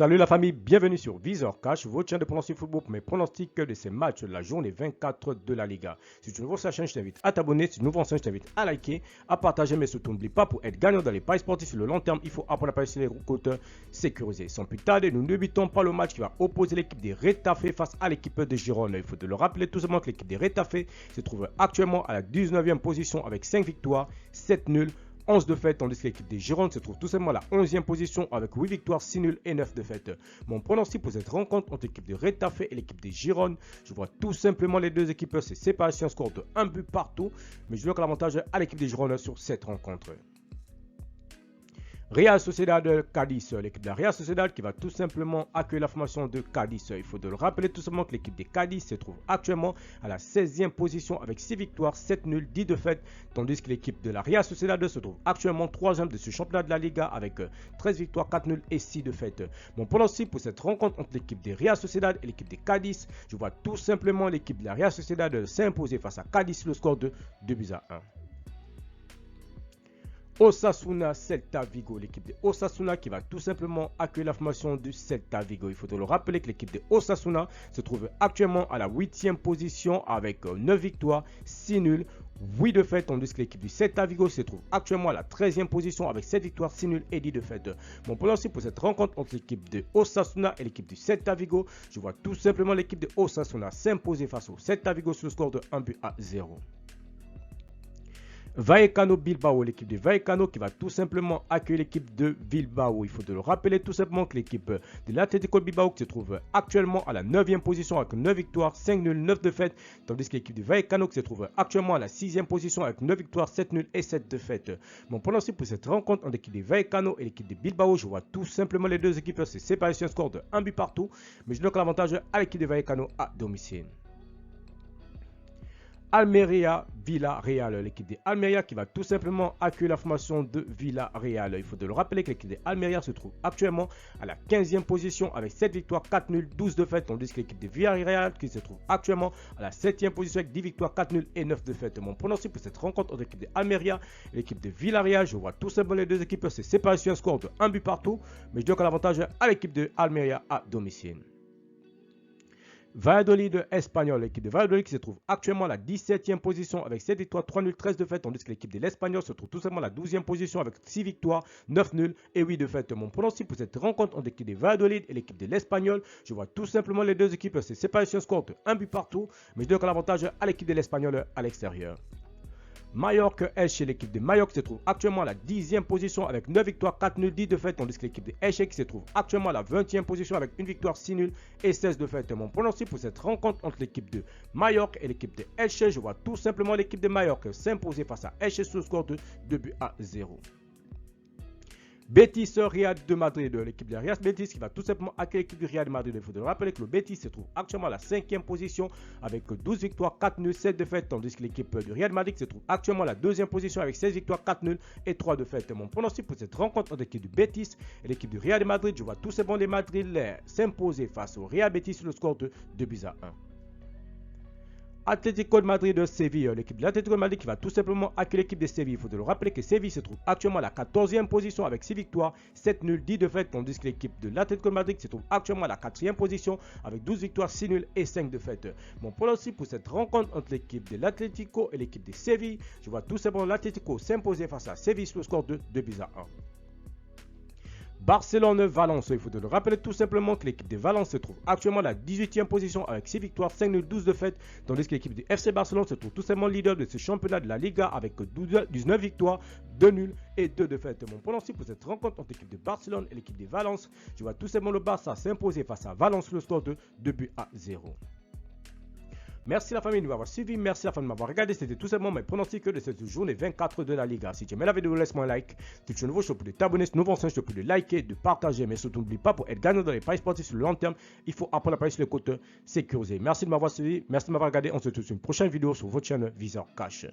Salut la famille, bienvenue sur Visor Cash, votre chaîne de pronostic football pour mes pronostics de ces matchs de la journée 24 de la Liga. Si tu es nouveau sur la chaîne, je t'invite à t'abonner. Si tu es nouveau en chaîne, je t'invite à liker, à partager, mais surtout n'oublie pas, pour être gagnant dans les paris sportifs sur le long terme, il faut apprendre à parier sur les côtes sécurisées. Sans plus tarder, nous ne débutons pas le match qui va opposer l'équipe des Retafe face à l'équipe de Girona. Il faut te le rappeler tout simplement que l'équipe des Retafe se trouve actuellement à la 19e position avec 5 victoires, 7 nuls, 11 défaites, tandis que l'équipe des Girondins se trouve tout simplement à la 11e position avec 8 victoires, 6 nuls et 9 défaites. Mon pronostic pour cette rencontre entre l'équipe de Retafe et l'équipe des Girondins, je vois tout simplement les deux équipes se séparer sur un score de 1 but partout, mais je donne l'avantage à l'équipe des Girondins sur cette rencontre. Real Sociedad Cadiz, l'équipe de la Real Sociedad qui va tout simplement accueillir la formation de Cadiz. Il faut le rappeler tout simplement que l'équipe de Cadiz se trouve actuellement à la 16e position avec 6 victoires, 7 nuls, 10 défaites, tandis que l'équipe de la Real Sociedad se trouve actuellement 3e de ce championnat de la Liga avec 13 victoires, 4 nuls et 6 défaites. Mon pronostic pour cette rencontre entre l'équipe de Real Sociedad et l'équipe de Cadiz, je vois tout simplement l'équipe de la Real Sociedad s'imposer face à Cadiz le score de 2-1. Osasuna Celta Vigo, l'équipe de Osasuna qui va tout simplement accueillir la formation du Celta Vigo. Il faut le rappeler que l'équipe de Osasuna se trouve actuellement à la 8e position avec 9 victoires, 6 nuls, 8 défaites, tandis que l'équipe du Celta Vigo se trouve actuellement à la 13e position avec 7 victoires, 6 nuls et 10 défaites. Mon pronostic pour cette rencontre entre l'équipe de Osasuna et l'équipe du Celta Vigo, je vois tout simplement l'équipe de Osasuna s'imposer face au Celta Vigo sur le score de 1-0. Vallecano Bilbao, l'équipe de Vallecano qui va tout simplement accueillir l'équipe de Bilbao. Il faut le rappeler tout simplement que l'équipe de l'Atlético Bilbao se trouve actuellement à la 9e position avec 9 victoires, 5 nuls, 9 défaites, tandis que l'équipe de Vallecano se trouve actuellement à la 6e position avec 9 victoires, 7 nuls et 7 défaites. Mon pronostic pour cette rencontre entre l'équipe de Vallecano et l'équipe de Bilbao, je vois tout simplement les deux équipes se séparer sur un score de 1 but partout, mais je donne l'avantage à l'équipe de Vallecano à domicile. Almeria Villarreal, l'équipe de Almeria qui va tout simplement accueillir la formation de Villarreal. Il faut le rappeler que l'équipe de Almeria se trouve actuellement à la 15e position avec 7 victoires, 4 nuls, 12 défaites, tandis que l'équipe de Villarreal qui se trouve actuellement à la 7e position avec 10 victoires, 4 nuls et 9 défaites. Mon pronostic pour cette rencontre entre l'équipe de Almeria et l'équipe de Villarreal, je vois tout simplement les deux équipes se séparer sur un score de 1 but partout, mais je donne l'avantage à l'équipe de Almeria à domicile. Valladolid Espagnol, l'équipe de Valladolid qui se trouve actuellement à la 17e position avec 7 victoires, 3 nuls, 13 défaites, tandis que l'équipe de l'Espagnol se trouve tout simplement à la 12e position avec 6 victoires, 9 nuls et 8 défaites. Mon pronostic pour cette rencontre entre l'équipe de Valladolid et l'équipe de l'Espagnol, je vois tout simplement les deux équipes se séparer sur un score de 1 but partout, mais je donne l'avantage à l'équipe de l'Espagnol à l'extérieur. Mallorca Elche, l'équipe de Mallorca se trouve actuellement à la 10e position avec 9 victoires, 4 nuls, 10 défaites, tandis que l'équipe de Elche se trouve actuellement à la 20e position avec 1 victoire, 6 nuls et 16 défaites. Mon pronostic pour cette rencontre entre l'équipe de Mallorca et l'équipe de Elche, je vois tout simplement l'équipe de Mallorca s'imposer face à Elche sur le score de 2-0. Betis Real de Madrid, l'équipe de Real Betis qui va tout simplement accueillir l'équipe du Real de Madrid. Il faut rappeler que le Betis se trouve actuellement à la 5e position avec 12 victoires, 4 nuls, 7 défaites, tandis que l'équipe du Real de Madrid se trouve actuellement à la 2e position avec 16 victoires, 4 nuls et 3 défaites. Mon pronostic pour cette rencontre entre l'équipe du Betis et l'équipe du Real de Madrid, je vois tout simplement les Madrilèns s'imposer face au Real Betis sur le score de 2-1. Atlético de Madrid de Séville, l'équipe de l'Atlético de Madrid qui va tout simplement accueillir l'équipe de Séville. Il faut le rappeler que Séville se trouve actuellement à la 14e position avec 6 victoires, 7 nuls, 10 défaites, tandis que l'équipe de l'Atlético de Madrid se trouve actuellement à la 4e position avec 12 victoires, 6 nuls et 5 défaites. Mon pronostic pour cette rencontre entre l'équipe de l'Atlético et l'équipe de Séville, je vois tout simplement l'Atlético s'imposer face à Séville sur le score de 2-1. Barcelone-Valence, il faut le rappeler tout simplement que l'équipe de Valence se trouve actuellement à la 18e position avec 6 victoires, 5 nuls, 12 défaites, tandis que l'équipe du FC Barcelone se trouve tout simplement leader de ce championnat de la Liga avec 19 victoires, 2 nuls et 2 défaites. Mon pronostic pour cette rencontre entre l'équipe de Barcelone et l'équipe de Valence, je vois tout simplement le Barça s'imposer face à Valence sur le score de 2-0. Merci la famille de m'avoir suivi, merci la famille de m'avoir regardé. C'était tout simplement mes pronostics de cette journée 24 de la Liga. Si tu aimes la vidéo, laisse-moi un like. Si tu es nouveau, je te prie de t'abonner. Si tu es nouveau, je te prie de liker, de partager. Mais surtout, n'oublie pas, pour être gagnant dans les paris sportifs sur le long terme, il faut apprendre à parier sur les côtes sécurisées. Merci de m'avoir suivi, merci de m'avoir regardé. On se retrouve sur une prochaine vidéo sur votre chaîne Visor Cash.